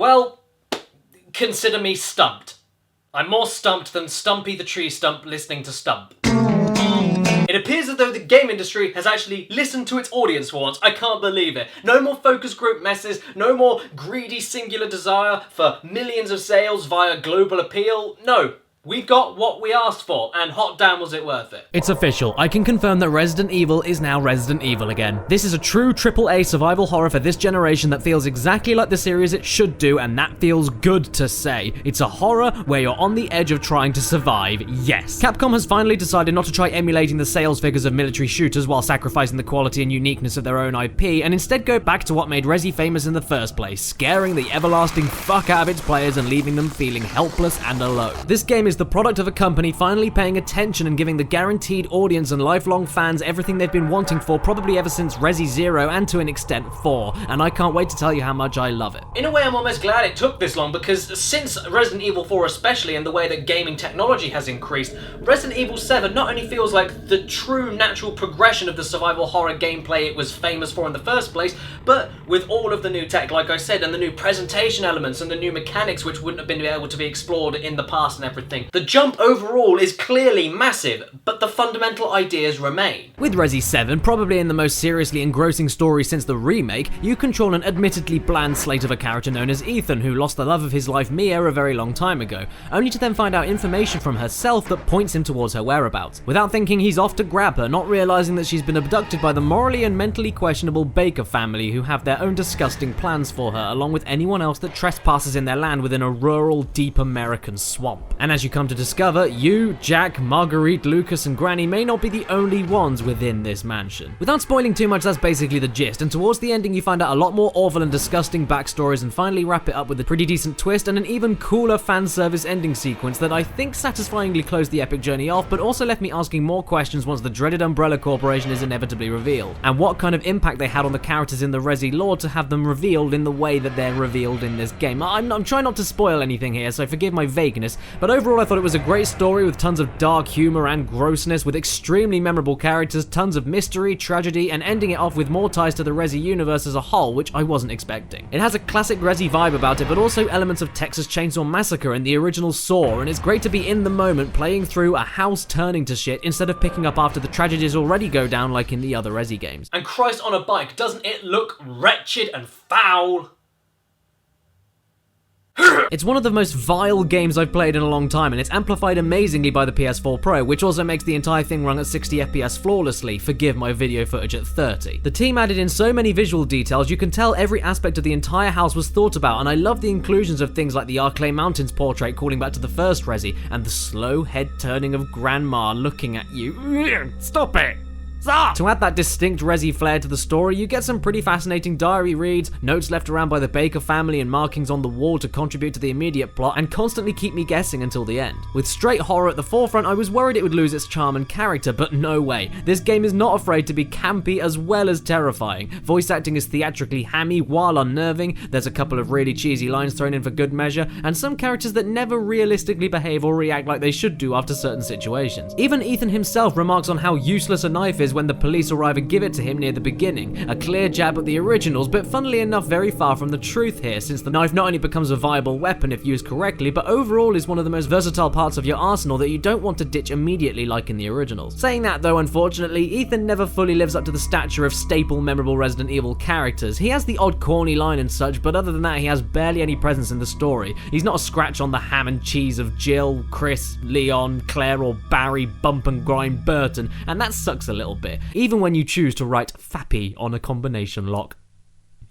Well, consider me stumped. I'm more stumped than Stumpy the tree stump listening to Stump. It appears as though the game industry has actually listened to its audience for once. I can't believe it. No more focus group messes, no more greedy singular desire for millions of sales via global appeal. No. We got what we asked for, and hot damn was it worth it. It's official. I can confirm that Resident Evil is now Resident Evil again. This is a true AAA survival horror for this generation that feels exactly like the series it should do, and that feels good to say. It's a horror where you're on the edge of trying to survive, yes. Capcom has finally decided not to try emulating the sales figures of military shooters while sacrificing the quality and uniqueness of their own IP, and instead go back to what made Resi famous in the first place, scaring the everlasting fuck out of its players and leaving them feeling helpless and alone. This game is the product of a company finally paying attention and giving the guaranteed audience and lifelong fans everything they've been wanting for probably ever since Resi 0 and to an extent 4, and I can't wait to tell you how much I love it. In a way, I'm almost glad it took this long, because since Resident Evil 4 especially, and the way that gaming technology has increased, Resident Evil 7 not only feels like the true natural progression of the survival horror gameplay it was famous for in the first place, but with all of the new tech, like I said, and the new presentation elements and the new mechanics which wouldn't have been able to be explored in the past and everything. The jump overall is clearly massive, but the fundamental ideas remain. With Resi 7, probably in the most seriously engrossing story since the remake, you control an admittedly bland slate of a character known as Ethan, who lost the love of his life Mia a very long time ago, only to then find out information from herself that points him towards her whereabouts. Without thinking, he's off to grab her, not realizing that she's been abducted by the morally and mentally questionable Baker family, who have their own disgusting plans for her, along with anyone else that trespasses in their land within a rural, deep American swamp. And as you come to discover, you, Jack, Marguerite, Lucas, and Granny may not be the only ones within this mansion. Without spoiling too much, that's basically the gist, and towards the ending you find out a lot more awful and disgusting backstories and finally wrap it up with a pretty decent twist and an even cooler fan service ending sequence that I think satisfyingly closed the epic journey off, but also left me asking more questions once the dreaded Umbrella Corporation is inevitably revealed, and what kind of impact they had on the characters in the Resi lore to have them revealed in the way that they're revealed in this game. I'm trying not to spoil anything here, so forgive my vagueness, but overall I thought it was a great story with tons of dark humor and grossness, with extremely memorable characters, tons of mystery, tragedy, and ending it off with more ties to the Resi universe as a whole, which I wasn't expecting. It has a classic Resi vibe about it, but also elements of Texas Chainsaw Massacre and the original Saw, and it's great to be in the moment playing through a house turning to shit instead of picking up after the tragedies already go down like in the other Resi games. And Christ on a bike, doesn't it look wretched and foul? It's one of the most vile games I've played in a long time, and it's amplified amazingly by the PS4 Pro, which also makes the entire thing run at 60 FPS flawlessly, forgive my video footage at 30. The team added in so many visual details, you can tell every aspect of the entire house was thought about, and I love the inclusions of things like the Arclay Mountains portrait calling back to the first Resi, and the slow head turning of Grandma looking at you. Stop it! To add that distinct Resi flair to the story, you get some pretty fascinating diary reads, notes left around by the Baker family, and markings on the wall to contribute to the immediate plot and constantly keep me guessing until the end. With straight horror at the forefront, I was worried it would lose its charm and character, but no way. This game is not afraid to be campy as well as terrifying. Voice acting is theatrically hammy while unnerving, there's a couple of really cheesy lines thrown in for good measure, and some characters that never realistically behave or react like they should do after certain situations. Even Ethan himself remarks on how useless a knife is when the police arrive and give it to him near the beginning. A clear jab at the originals, but funnily enough very far from the truth here, since the knife not only becomes a viable weapon if used correctly, but overall is one of the most versatile parts of your arsenal that you don't want to ditch immediately like in the originals. Saying that though, unfortunately, Ethan never fully lives up to the stature of staple memorable Resident Evil characters. He has the odd corny line and such, but other than that he has barely any presence in the story. He's not a scratch on the ham and cheese of Jill, Chris, Leon, Claire, or Barry Bump and Grind Burton, and that sucks a little bit, even when you choose to write Fappy on a combination lock.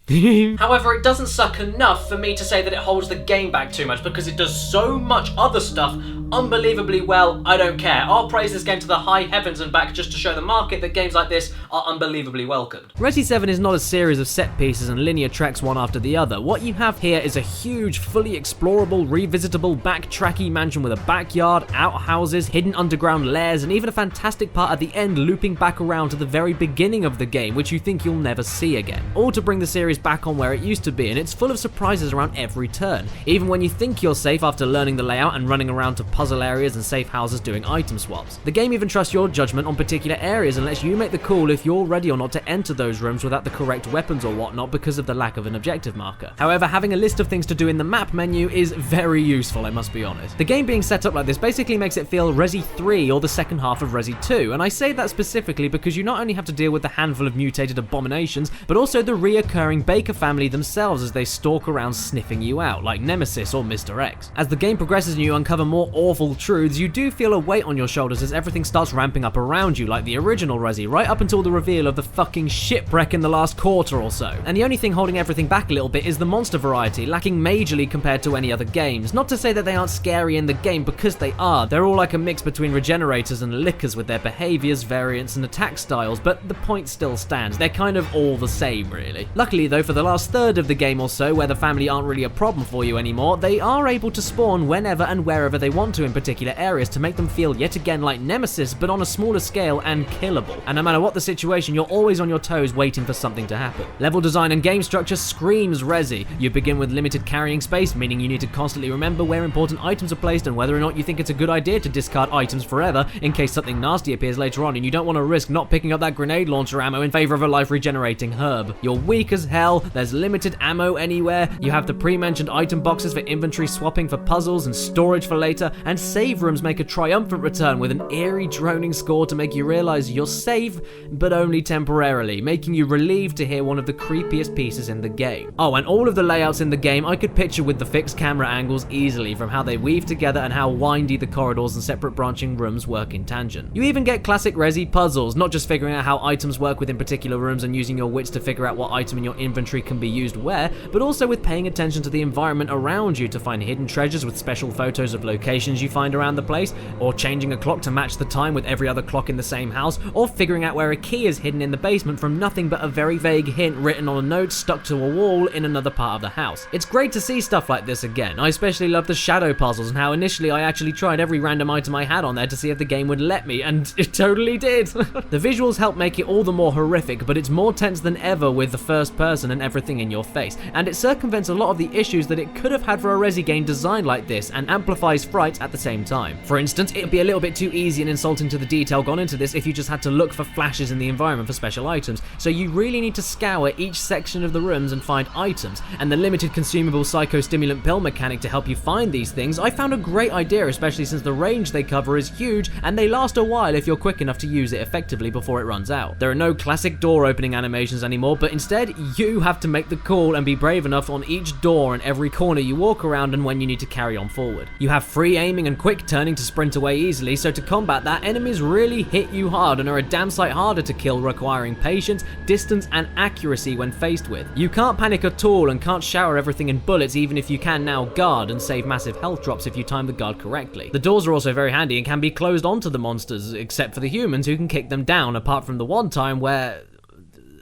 However, it doesn't suck enough for me to say that it holds the game back too much, because it does so much other stuff unbelievably well. I don't care. I'll praise this game to the high heavens and back just to show the market that games like this are unbelievably welcomed. Resi 7 is not a series of set pieces and linear treks one after the other. What you have here is a huge, fully explorable, revisitable, backtracky mansion with a backyard, outhouses, hidden underground lairs, and even a fantastic part at the end looping back around to the very beginning of the game, which you think you'll never see again. All to bring the series is back on where it used to be, and it's full of surprises around every turn. Even when you think you're safe after learning the layout and running around to puzzle areas and safe houses doing item swaps. The game even trusts your judgment on particular areas and lets you make the call if you're ready or not to enter those rooms without the correct weapons or whatnot because of the lack of an objective marker. However, having a list of things to do in the map menu is very useful, I must be honest. The game being set up like this basically makes it feel Resi 3 or the second half of Resi 2, and I say that specifically because you not only have to deal with the handful of mutated abominations, but also the reoccurring Baker family themselves as they stalk around sniffing you out, like Nemesis or Mr. X. As the game progresses and you uncover more awful truths, you do feel a weight on your shoulders as everything starts ramping up around you, like the original Resi, right up until the reveal of the fucking shipwreck in the last quarter or so. And the only thing holding everything back a little bit is the monster variety, lacking majorly compared to any other games. Not to say that they aren't scary in the game, because they are. They're all like a mix between regenerators and lickers with their behaviors, variants, and attack styles, but the point still stands. They're kind of all the same, really. Luckily though, for the last third of the game or so, where the family aren't really a problem for you anymore, they are able to spawn whenever and wherever they want to in particular areas to make them feel yet again like Nemesis, but on a smaller scale and killable. And no matter what the situation, you're always on your toes waiting for something to happen. Level design and game structure screams Resi. You begin with limited carrying space, meaning you need to constantly remember where important items are placed and whether or not you think it's a good idea to discard items forever in case something nasty appears later on and you don't want to risk not picking up that grenade launcher ammo in favor of a life regenerating herb. You're weak as hell, there's limited ammo anywhere, you have the pre-mentioned item boxes for inventory swapping for puzzles and storage for later, and save rooms make a triumphant return with an eerie droning score to make you realize you're safe, but only temporarily, making you relieved to hear one of the creepiest pieces in the game. Oh, and all of the layouts in the game I could picture with the fixed camera angles easily, from how they weave together and how windy the corridors and separate branching rooms work in tangent. You even get classic Resi puzzles, not just figuring out how items work within particular rooms and using your wits to figure out what item in your inventory can be used where, but also with paying attention to the environment around you to find hidden treasures with special photos of locations you find around the place, or changing a clock to match the time with every other clock in the same house, or figuring out where a key is hidden in the basement from nothing but a very vague hint written on a note stuck to a wall in another part of the house. It's great to see stuff like this again. I especially love the shadow puzzles and how initially I actually tried every random item I had on there to see if the game would let me, and it totally did. The visuals help make it all the more horrific, but it's more tense than ever with the first person and everything in your face, and it circumvents a lot of the issues that it could have had for a Resi game designed like this and amplifies fright at the same time. For instance, it'd be a little bit too easy and insulting to the detail gone into this if you just had to look for flashes in the environment for special items, so you really need to scour each section of the rooms and find items, and the limited consumable psychostimulant pill mechanic to help you find these things I found a great idea, especially since the range they cover is huge and they last a while if you're quick enough to use it effectively before it runs out. There are no classic door opening animations anymore, but instead you have to make the call and be brave enough on each door and every corner you walk around and when you need to carry on forward. You have free aiming and quick turning to sprint away easily, so to combat that, enemies really hit you hard and are a damn sight harder to kill, requiring patience, distance and accuracy when faced with. You can't panic at all and can't shower everything in bullets, even if you can now guard and save massive health drops if you time the guard correctly. The doors are also very handy and can be closed onto the monsters, except for the humans who can kick them down, apart from the one time where...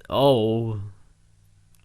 oh...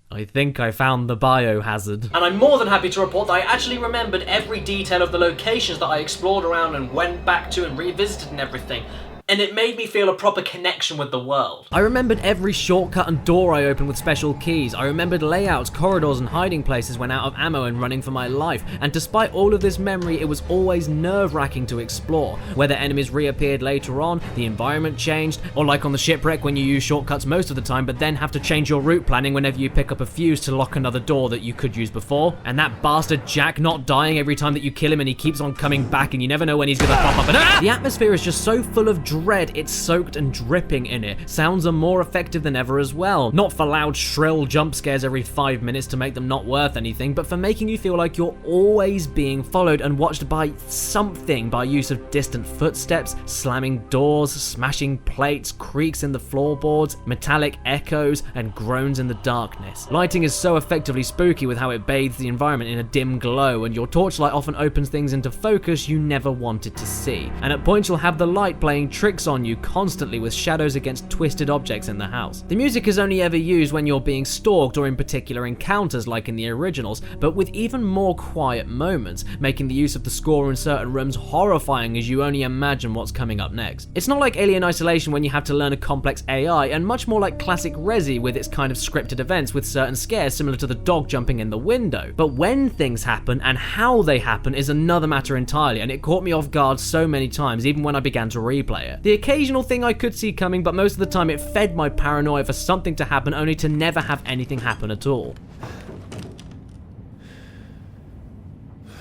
I think I found the biohazard. And I'm more than happy to report that I actually remembered every detail of the locations that I explored around and went back to and revisited and everything. And it made me feel a proper connection with the world. I remembered every shortcut and door I opened with special keys. I remembered layouts, corridors and hiding places when out of ammo and running for my life. And despite all of this memory, it was always nerve-wracking to explore. Whether enemies reappeared later on, the environment changed, or like on the shipwreck when you use shortcuts most of the time but then have to change your route planning whenever you pick up a fuse to lock another door that you could use before. And that bastard Jack not dying every time that you kill him and he keeps on coming back and you never know when he's gonna pop up. And the atmosphere is just so full of dread, it's soaked and dripping in it. Sounds are more effective than ever as well. Not for loud, shrill jump scares every 5 minutes to make them not worth anything, but for making you feel like you're always being followed and watched by something by use of distant footsteps, slamming doors, smashing plates, creaks in the floorboards, metallic echoes, and groans in the darkness. Lighting is so effectively spooky with how it bathes the environment in a dim glow, and your torchlight often opens things into focus you never wanted to see. And at points you'll have the light playing tricks tricks on you constantly with shadows against twisted objects in the house. The music is only ever used when you're being stalked or in particular encounters like in the originals, but with even more quiet moments, making the use of the score in certain rooms horrifying as you only imagine what's coming up next. It's not like Alien Isolation when you have to learn a complex AI, and much more like classic Resi with its kind of scripted events with certain scares similar to the dog jumping in the window. But when things happen and how they happen is another matter entirely, and it caught me off guard so many times even when I began to replay it. The occasional thing I could see coming, but most of the time it fed my paranoia for something to happen only to never have anything happen at all.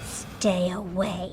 Stay away.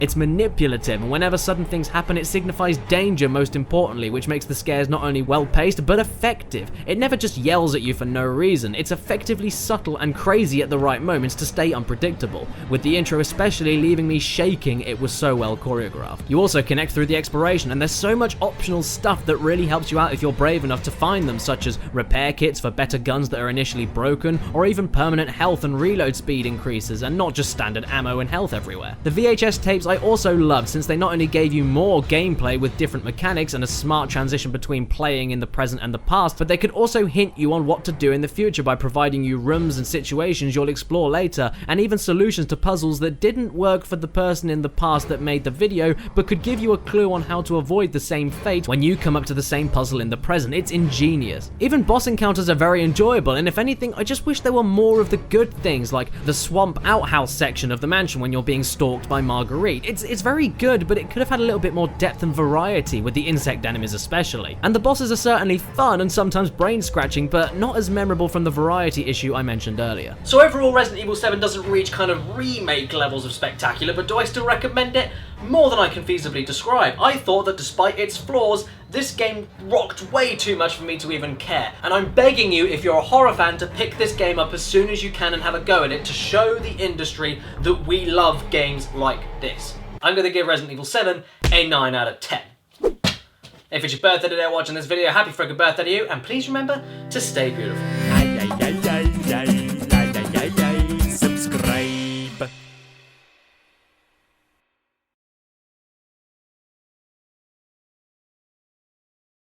It's manipulative, and whenever sudden things happen, it signifies danger most importantly, which makes the scares not only well-paced, but effective. It never just yells at you for no reason. It's effectively subtle and crazy at the right moments to stay unpredictable. With the intro especially leaving me shaking, it was so well choreographed. You also connect through the exploration, and there's so much optional stuff that really helps you out if you're brave enough to find them, such as repair kits for better guns that are initially broken, or even permanent health and reload speed increases, and not just standard ammo and health everywhere. The VHS tapes I also loved, since they not only gave you more gameplay with different mechanics and a smart transition between playing in the present and the past, but they could also hint you on what to do in the future by providing you rooms and situations you'll explore later, and even solutions to puzzles that didn't work for the person in the past that made the video, but could give you a clue on how to avoid the same fate when you come up to the same puzzle in the present. It's ingenious. Even boss encounters are very enjoyable, and if anything, I just wish there were more of the good things, like the swamp outhouse section of the mansion when you're being stalked by Marguerite. It's very good, but it could have had a little bit more depth and variety with the insect enemies especially. And the bosses are certainly fun and sometimes brain-scratching, but not as memorable from the variety issue I mentioned earlier. So overall, Resident Evil 7 doesn't reach kind of remake levels of spectacular, but do I still recommend it? More than I can feasibly describe. I thought that despite its flaws, this game rocked way too much for me to even care. And I'm begging you, if you're a horror fan, to pick this game up as soon as you can and have a go at it to show the industry that we love games like this. I'm going to give Resident Evil 7 a 9 out of 10. If it's your birthday today watching this video, happy friggin' birthday to you, and please remember to stay beautiful.